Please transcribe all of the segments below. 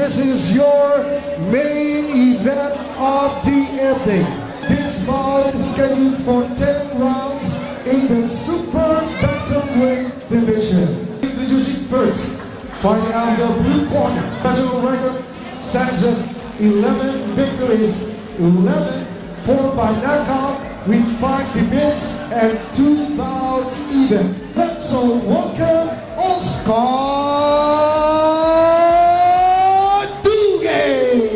This is your main event of the evening. This bout is scheduled for 10 rounds in the Super Bantamweight division. Introducing first, fighting out the blue corner. National record stands at 11 victories, 11 4 by knockout with 5 defeats and 2 bouts even. Let's all welcome Oscar Duque!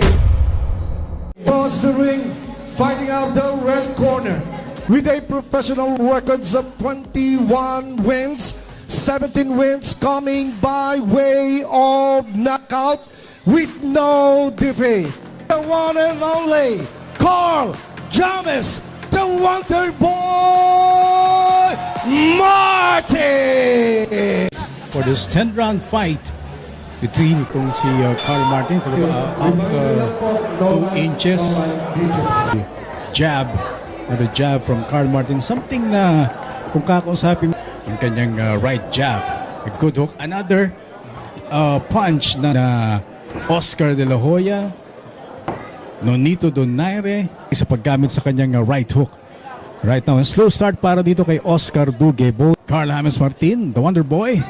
Across the ring, fighting out the red corner with a professional records of 21 wins, 17 wins coming by way of knockout with no defeat. The one and only Carl James, the Wonder Boy Martin! For this 10-round fight between itong si Carl Martin for up 2 inches jab, the jab from Carl Martin, something na kung kakausapin ang kanyang right jab, a good hook, another punch na Oscar De La Hoya, Nonito Donaire sa paggamit sa kanyang right hook. Right now, a slow start para dito kay Oscar Duque. Carl James Martin, the Wonder Boy,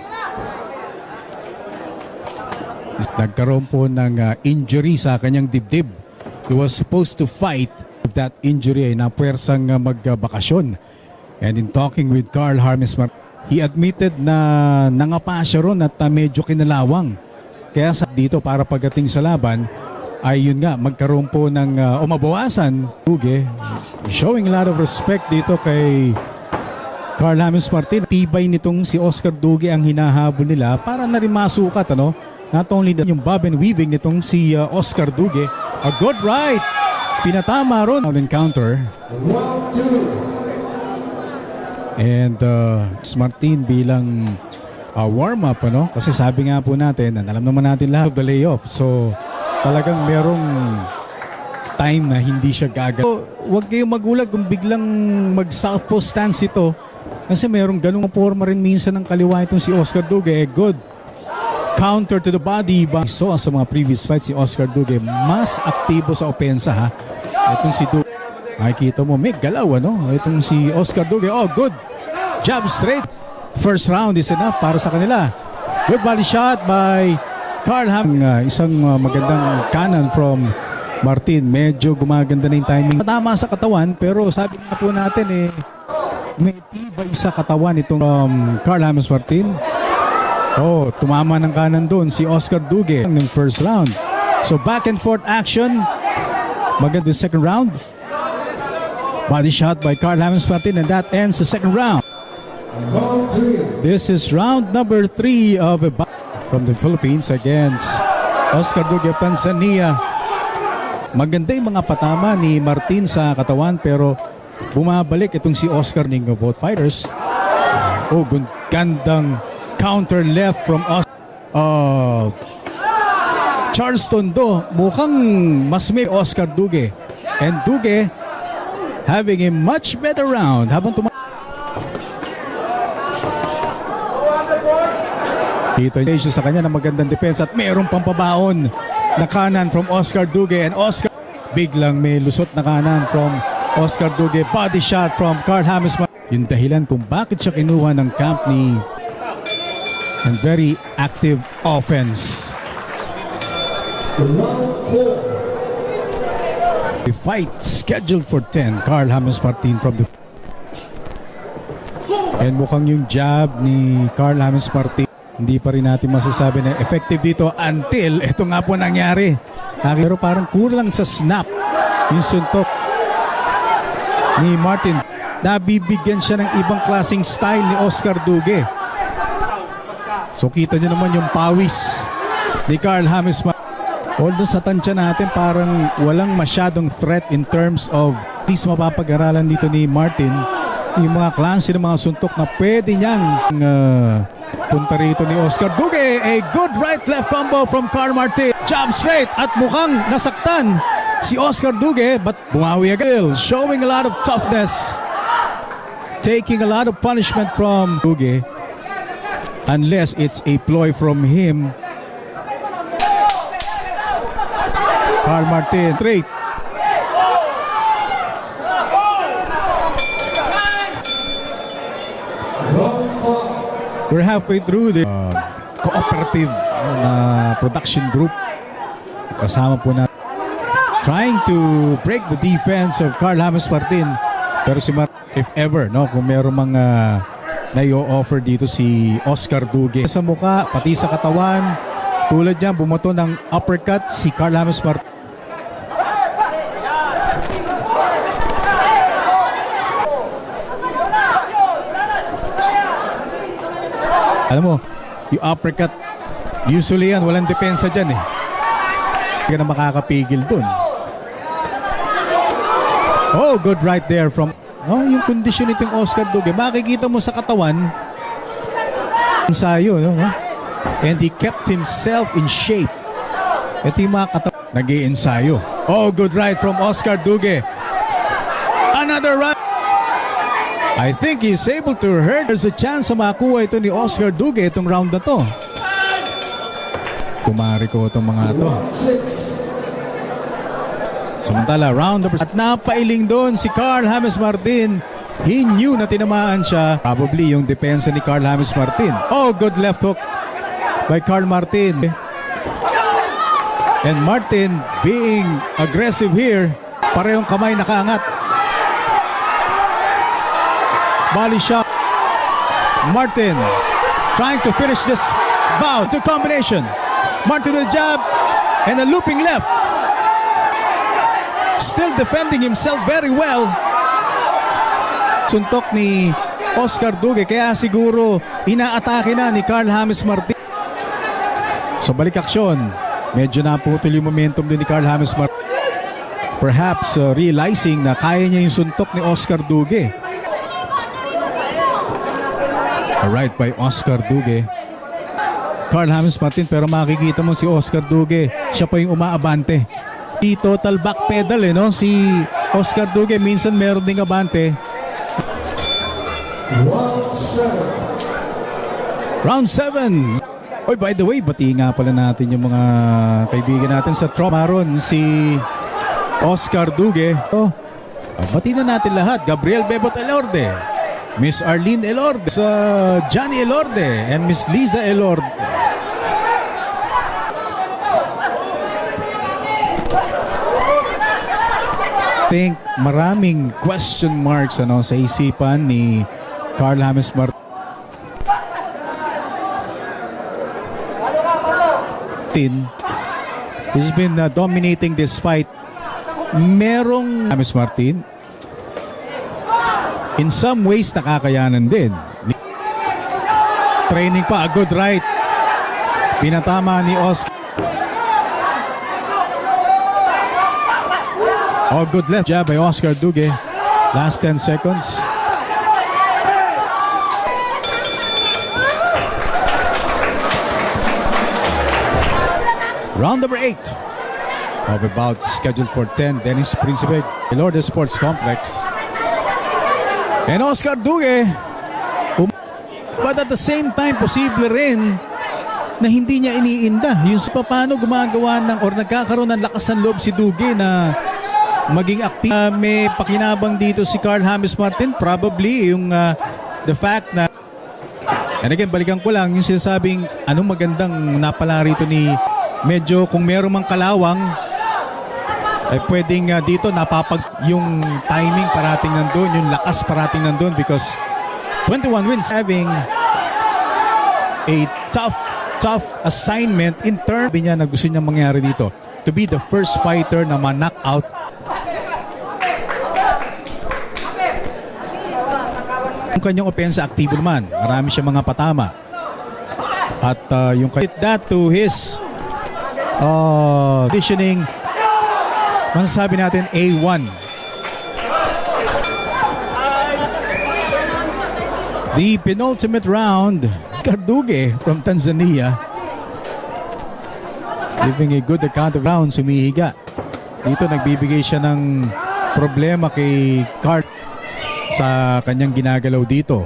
nagkaroon po ng injury sa kanyang dibdib. He was supposed to fight with that injury ay napuwersang magbakasyon. And in talking with Carl James Martin, he admitted na nangapa siya ron at medyo kinalawang. Kaya sa dito para pagdating sa laban ay yun nga, magkaroon po ng mabawasan. Duque showing a lot of respect dito kay Carl James Martin. Tibay nitong si Oscar Duque ang hinahabol nila para na rin masukat, ano? Not only that, yung bob and weaving nitong si Oscar Duque. A good right! Pinatama ron. Encounter. And Martin bilang warm-up, ano? Kasi sabi nga po natin, alam naman natin lahat of the layoff. So, talagang merong time na hindi siya gagal. So, huwag kayong magulat kung biglang mag-southpaw stance ito. Kasi merong ganung forma rin minsan ng kaliwa itong si Oscar Duque. Good counter to the body. So, sa mga previous fights, si Oscar Duque mas aktibo sa opensa, ha? Itong si Duque, makikita mo, may galaw, ano? Itong si Oscar Duque, oh, good jab straight. First round is enough para sa kanila. Good body shot by Carl Ham. Isang magandang kanan from Martin. Medyo gumaganda na yung timing. Tama sa katawan, pero sabi nga po natin may tibay sa katawan itong Carl James Martin. Oh, tumama ng kanan doon si Oscar Duque ng first round. So back and forth action. Maganda yung second round. Body shot by Carl James Martin, and that ends the second round. This is round number 3 of a from the Philippines against Oscar Duque of Tanzania. Maganda yung mga patama ni Martin sa katawan, pero bumabalik itong si Oscar ng both fighters. Oh, gandang counter left from Charleston do. Mukhang mas may Oscar Duque. And Duque having a much better round habang dito yung sa kanya na magandang depensa at mayroong pampabaon na kanan from Oscar Duque, and Oscar biglang may lusot na kanan from Oscar Duque. Body shot from Carl James Martin. Yung dahilan kung bakit siya kinuha ng camp ni and very active offense. The fight scheduled for 10. Carl James Martin from the and mukhang yung jab ni Carl James Martin hindi pa rin natin masasabi na effective dito until ito nga po nangyari. Pero parang kulang sa snap yung suntok ni Martin. Nabibigyan siya ng ibang klaseng style ni Oscar Duque. So kita niyo naman yung pawis ni Carl James Martin. Although sa tansya natin parang walang masyadong threat in terms of at least mapapag-aralan dito ni Martin yung mga klase ng mga suntok na pwede niyang punta rito ni Oscar Duque. A good right-left combo from Carl Martin. Jab straight at mukhang nasaktan si Oscar Duque, but bumawi agad. Showing a lot of toughness. Taking a lot of punishment from Duque. Unless it's a ploy from him Martin. Straight. Round 5. We're halfway through the cooperative na production group. Kasama po na trying to break the defense of Carl James Martin. Pero si if ever, no, kung meron mga na-i-offer dito si Oscar Dugue. Sa mukha, pati sa katawan, tulad niya, bumato ng uppercut si Carl James Martin. Alam mo, yung uppercut, usually yan, walang depensa dyan eh. Hindi ka na makakapigil dun. Oh, good right there from... No, yung kondisyon itong Oscar Dugue, makikita mo sa katawan, ensayo, no? And he kept himself in shape. Ito yung mga katawan, nag-i-ensayo. Oh, good right from Oscar Dugue. Another right. I think he's able to hurt. There's a chance na makuha ito ni Oscar Dugue itong round na to. Kumari ko itong mga to. Round 6. Samantala, round number... At napailing doon si Carl James Martin. He knew na tinamaan siya. Probably yung depensa ni Carl James Martin. Oh, good left hook by Carl Martin. And Martin being aggressive here. Parehong kamay nakaangat. Body shot. Martin trying to finish this bout. To combination. Martin with a jab and a looping left. Still defending himself very well. Suntok ni Oscar Dugue, kaya siguro inaatake na ni Carl James Martin. So balik aksyon. Medyo naputol yung momentum din ni Carl James Martin. Perhaps realizing na kaya niya yung suntok ni Oscar Dugue. Alright by Oscar Dugue. Carl James Martin, pero makikita mo si Oscar Dugue, siya pa yung umaabante. Di total back pedal eh, no? Si Oscar Dugue minsan meron ding abante. Round 7. Round 7. Oy, by the way, bati nga pala natin yung mga kaibigan natin sa Tromaron, si Oscar Dugue. Oh, bati na natin lahat. Gabriel Bebot Elorde, Miss Arlene Elorde, Johnny Elorde, and Miss Liza Elorde. Think maraming question marks sa isipan ni Carl James Martin. He's been dominating this fight. Merong James Martin, in some ways nakakayanan din. Training pa, a good right. Pinatama ni Oscar. Oh, good left jab by Oscar Dugue. Last 10 seconds. Round number 8 of a bout scheduled for 10. Dennis Principe, Elorde Sports Complex. And Oscar Dugue. But at the same time, posible rin na hindi niya iniinda. Yung sa paano gumagawa ng or nagkakaroon ng lakas ng loob si Dugue na maging active. May pakinabang dito si Carl James Martin. Probably yung the fact na, and again, balikan ko lang yung sinasabing anong magandang napala rito ni medyo kung meron mang kalawang ay pwedeng dito yung timing parating nandun, yung lakas parating nandun because 21 wins, having a tough assignment in terms niya na gusto niya mangyari dito to be the first fighter na ma-knock out. Yung kanyang opensa aktibo naman, marami siya mga patama at yung that to his conditioning, masasabi natin A1. The penultimate round, Dugue from Tanzania giving a good account of round, sumihiga. Dito nagbibigay siya ng problema kay Carl sa kanyang ginagalaw dito.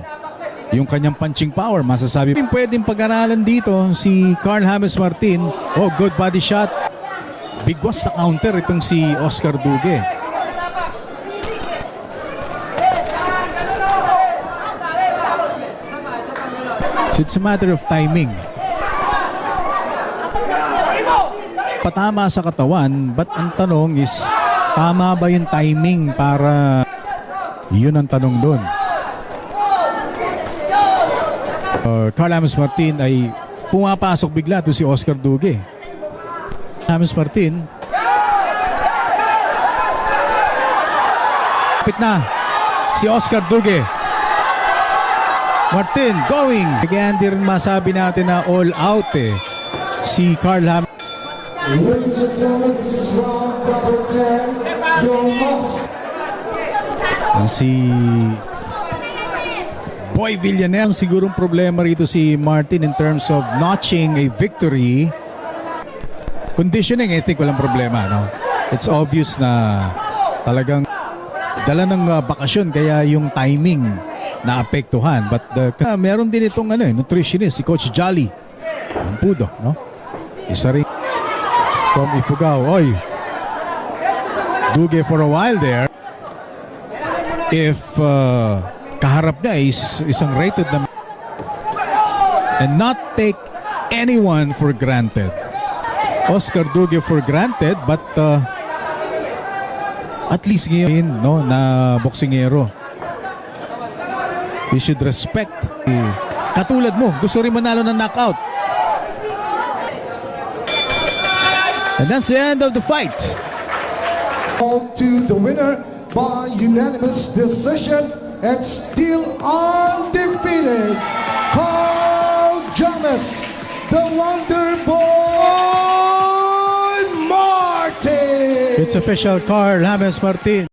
Yung kanyang punching power, masasabi pwedeng pag-aralan dito si Carl James Martin. Oh, good body shot. bigwas sa counter itong si Oscar Duque. So it's a matter of timing. Patama sa katawan, but ang tanong is, tama ba yung timing para... Yun ang tanong doon. Carl James Martin ay pumapasok bigla to si Oscar Duque. James Martin. Kapit na si Oscar Duque. Martin going. Kaya hindi rin masabi natin na all out si Carl James. Ladies and gentlemen, this is round number 10. Your must. Si Boy Villanelle, sigurong problema rito si Martin in terms of notching a victory. Conditioning, I think walang problema, no? It's obvious na talagang dala ng bakasyon kaya yung timing naapektuhan. But meron din itong nutritionist, si Coach Jolly Ampudo, no? Isa rin from Ifugao. Oy, Duque for a while there. If kaharap niya is isang rated na and not take anyone for granted. Oscar Duque for granted, but at least ngayon, no, na boksingero, you should respect. Katulad mo, gusto rin manalo ng knockout. And that's the end of the fight. To the winner by unanimous decision and still undefeated, Carl James, the Wonder Boy Martin. It's official, Carl James Martin.